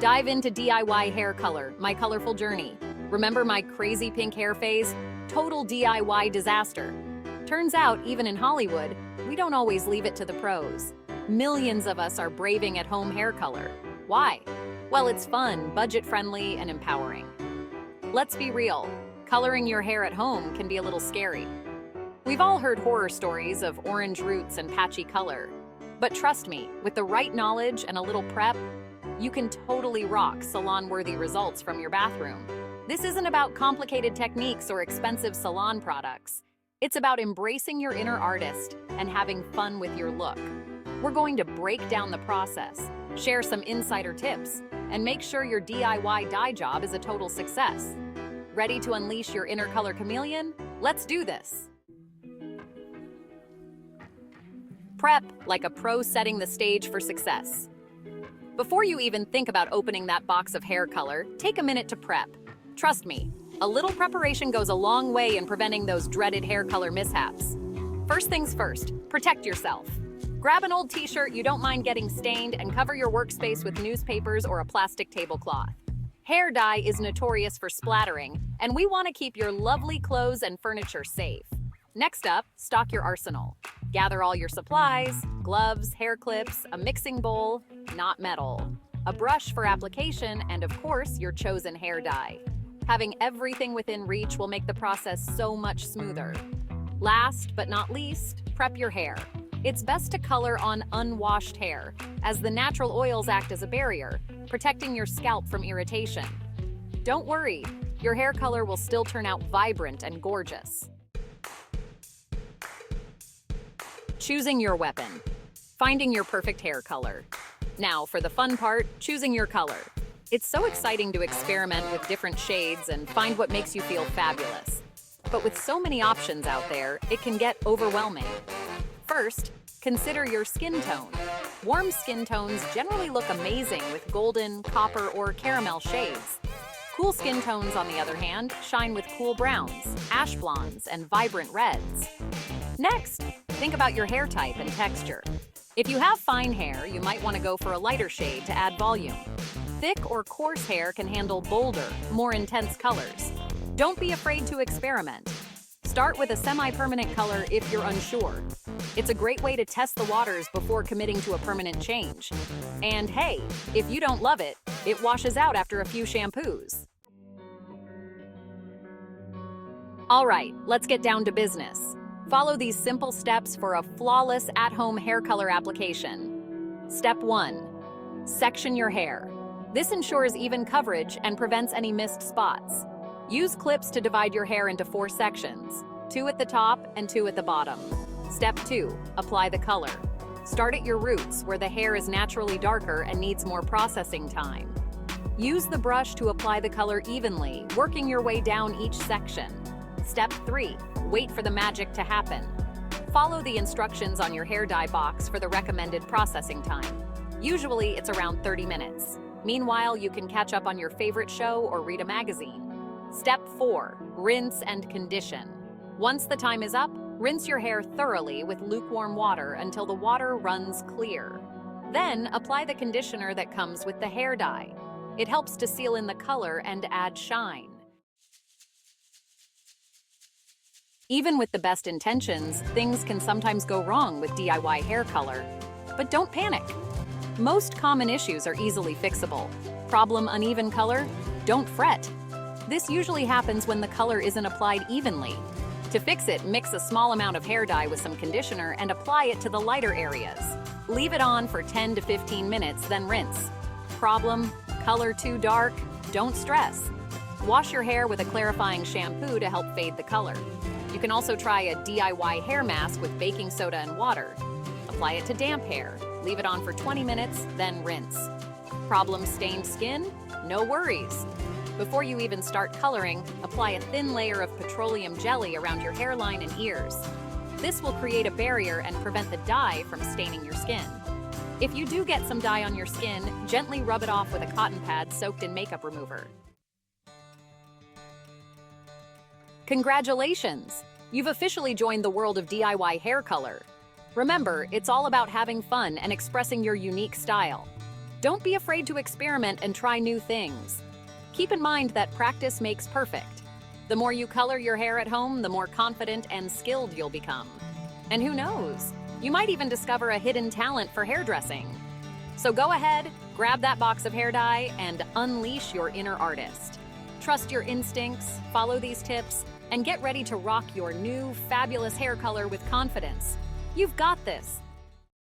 Dive into DIY hair color, my colorful journey. Remember my crazy pink hair phase? Total DIY disaster. Turns out, even in Hollywood, we don't always leave it to the pros. Millions of us are braving at-home hair color. Why? Well, it's fun, budget-friendly, and empowering. Let's be real, coloring your hair at home can be a little scary. We've all heard horror stories of orange roots and patchy color. But trust me, with the right knowledge and a little prep, you can totally rock salon-worthy results from your bathroom. This isn't about complicated techniques or expensive salon products. It's about embracing your inner artist and having fun with your look. We're going to break down the process, share some insider tips, and make sure your DIY dye job is a total success. Ready to unleash your inner color chameleon? Let's do this! Prep like a pro setting the stage for success. Before you even think about opening that box of hair color, take a minute to prep. Trust me, a little preparation goes a long way in preventing those dreaded hair color mishaps. First things first, protect yourself. Grab an old t-shirt you don't mind getting stained and cover your workspace with newspapers or a plastic tablecloth. Hair dye is notorious for splattering, and we want to keep your lovely clothes and furniture safe. Next up, stock your arsenal. Gather all your supplies, gloves, hair clips, a mixing bowl, not metal, a brush for application, and of course, your chosen hair dye. Having everything within reach will make the process so much smoother. Last but not least, prep your hair. It's best to color on unwashed hair, as the natural oils act as a barrier, protecting your scalp from irritation. Don't worry, your hair color will still turn out vibrant and gorgeous. Choosing your weapon. Finding your perfect hair color. Now, for the fun part, choosing your color. It's so exciting to experiment with different shades and find what makes you feel fabulous. But with so many options out there, it can get overwhelming. First, consider your skin tone. Warm skin tones generally look amazing with golden, copper, or caramel shades. Cool skin tones, on the other hand, shine with cool browns, ash blondes, and vibrant reds. Next, think about your hair type and texture. If you have fine hair, you might want to go for a lighter shade to add volume. Thick or coarse hair can handle bolder, more intense colors. Don't be afraid to experiment. Start with a semi-permanent color if you're unsure. It's a great way to test the waters before committing to a permanent change. And hey, if you don't love it, it washes out after a few shampoos. All right, let's get down to business. Follow these simple steps for a flawless at-home hair color application. Step 1. Section your hair. This ensures even coverage and prevents any missed spots. Use clips to divide your hair into 4 sections, 2 at the top and 2 at the bottom. Step 2. Apply the color. Start at your roots, where the hair is naturally darker and needs more processing time. Use the brush to apply the color evenly, working your way down each section. Step 3. Wait for the magic to happen. Follow the instructions on your hair dye box for the recommended processing time. Usually, it's around 30 minutes. Meanwhile, you can catch up on your favorite show or read a magazine. Step 4. Rinse and condition. Once the time is up, rinse your hair thoroughly with lukewarm water until the water runs clear. Then, apply the conditioner that comes with the hair dye. It helps to seal in the color and add shine. Even with the best intentions, things can sometimes go wrong with DIY hair color. But don't panic. Most common issues are easily fixable. Problem: uneven color? Don't fret. This usually happens when the color isn't applied evenly. To fix it, mix a small amount of hair dye with some conditioner and apply it to the lighter areas. Leave it on for 10 to 15 minutes, then rinse. Problem: color too dark? Don't stress. Wash your hair with a clarifying shampoo to help fade the color. You can also try a DIY hair mask with baking soda and water. Apply it to damp hair. Leave it on for 20 minutes, then rinse. Problem: stained skin? No worries. Before you even start coloring, apply a thin layer of petroleum jelly around your hairline and ears. This will create a barrier and prevent the dye from staining your skin. If you do get some dye on your skin, gently rub it off with a cotton pad soaked in makeup remover. Congratulations! You've officially joined the world of DIY hair color. Remember, it's all about having fun and expressing your unique style. Don't be afraid to experiment and try new things. Keep in mind that practice makes perfect. The more you color your hair at home, the more confident and skilled you'll become. And who knows, you might even discover a hidden talent for hairdressing. So go ahead, grab that box of hair dye, and unleash your inner artist. Trust your instincts, follow these tips, and get ready to rock your new, fabulous hair color with confidence. You've got this.